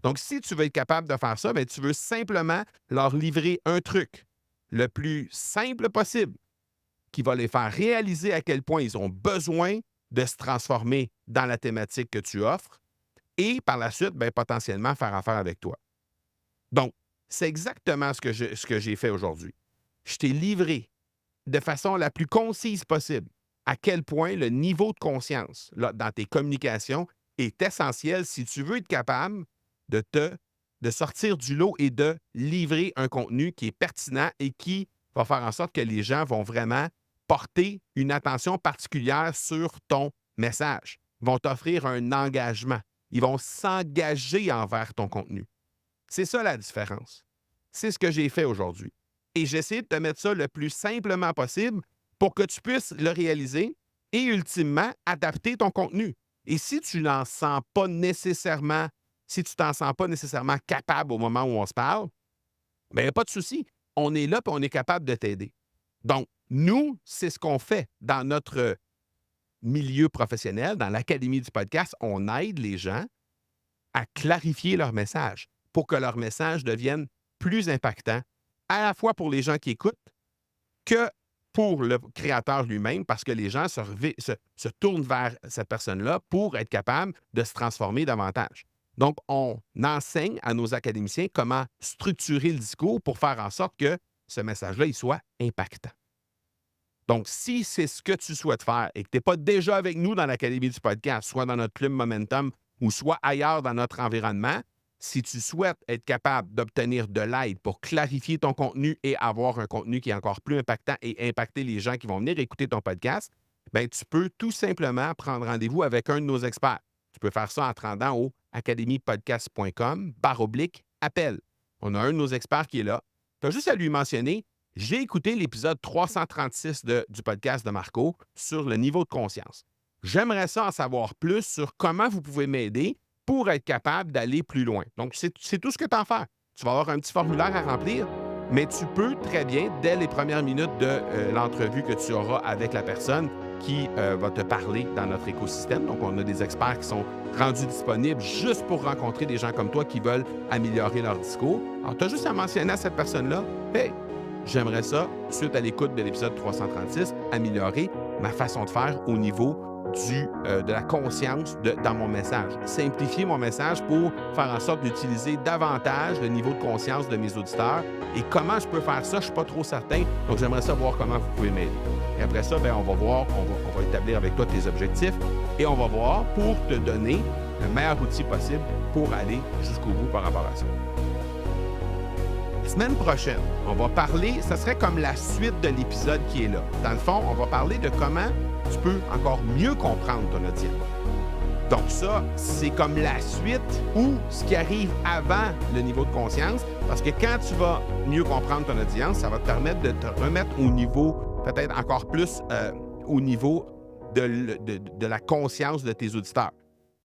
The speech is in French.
Donc, si tu veux être capable de faire ça, bien, tu veux simplement leur livrer un truc le plus simple possible qui va les faire réaliser à quel point ils ont besoin de se transformer dans la thématique que tu offres et par la suite, bien, potentiellement faire affaire avec toi. Donc, c'est exactement ce que j'ai fait aujourd'hui. Je t'ai livré de façon la plus concise possible à quel point le niveau de conscience là, dans tes communications est essentiel si tu veux être capable de de sortir du lot et de livrer un contenu qui est pertinent et qui va faire en sorte que les gens vont vraiment porter une attention particulière sur ton message. Ils vont t'offrir un engagement. Ils vont s'engager envers ton contenu. C'est ça la différence. C'est ce que j'ai fait aujourd'hui. Et j'ai essayé de te mettre ça le plus simplement possible pour que tu puisses le réaliser et ultimement adapter ton contenu. Et si tu n'en sens pas nécessairement, si tu t'en sens pas nécessairement capable au moment où on se parle, bien, il n'y a pas de souci. On est là et on est capable de t'aider. Donc, nous, c'est ce qu'on fait dans notre milieu professionnel, dans l'Académie du podcast. On aide les gens à clarifier leur message pour que leur message devienne plus impactant, à la fois pour les gens qui écoutent que pour le créateur lui-même, parce que les gens se tournent vers cette personne-là pour être capable de se transformer davantage. Donc, on enseigne à nos académiciens comment structurer le discours pour faire en sorte que ce message-là, il soit impactant. Donc, si c'est ce que tu souhaites faire et que tu n'es pas déjà avec nous dans l'Académie du podcast, soit dans notre club Momentum ou soit ailleurs dans notre environnement, si tu souhaites être capable d'obtenir de l'aide pour clarifier ton contenu et avoir un contenu qui est encore plus impactant et impacter les gens qui vont venir écouter ton podcast, bien, tu peux tout simplement prendre rendez-vous avec un de nos experts. Tu peux faire ça en te rendant au academypodcast.com/appel. On a un de nos experts qui est là. Tu as juste à lui mentionner: j'ai écouté l'épisode 336 du podcast de Marco sur le niveau de conscience. J'aimerais ça en savoir plus sur comment vous pouvez m'aider pour être capable d'aller plus loin. Donc, c'est tout ce que tu as à faire. Tu vas avoir un petit formulaire à remplir, mais tu peux très bien, dès les premières minutes de l'entrevue que tu auras avec la personne qui va te parler dans notre écosystème. Donc, on a des experts qui sont rendus disponibles juste pour rencontrer des gens comme toi qui veulent améliorer leur discours. Alors, tu as juste à mentionner à cette personne-là: hey, j'aimerais ça, suite à l'écoute de l'épisode 336, améliorer ma façon de faire au niveau de la conscience dans mon message. Simplifier mon message pour faire en sorte d'utiliser davantage le niveau de conscience de mes auditeurs. Et comment je peux faire ça, je ne suis pas trop certain. Donc, j'aimerais savoir comment vous pouvez m'aider. Et après ça, bien, on va voir, on va établir avec toi tes objectifs et on va voir pour te donner le meilleur outil possible pour aller jusqu'au bout par rapport à ça. La semaine prochaine, on va parler, ça serait comme la suite de l'épisode qui est là. Dans le fond, on va parler de comment tu peux encore mieux comprendre ton audience. Donc ça, c'est comme la suite ou ce qui arrive avant le niveau de conscience, parce que quand tu vas mieux comprendre ton audience, ça va te permettre de te remettre au niveau, peut-être encore plus au niveau de la conscience de tes auditeurs.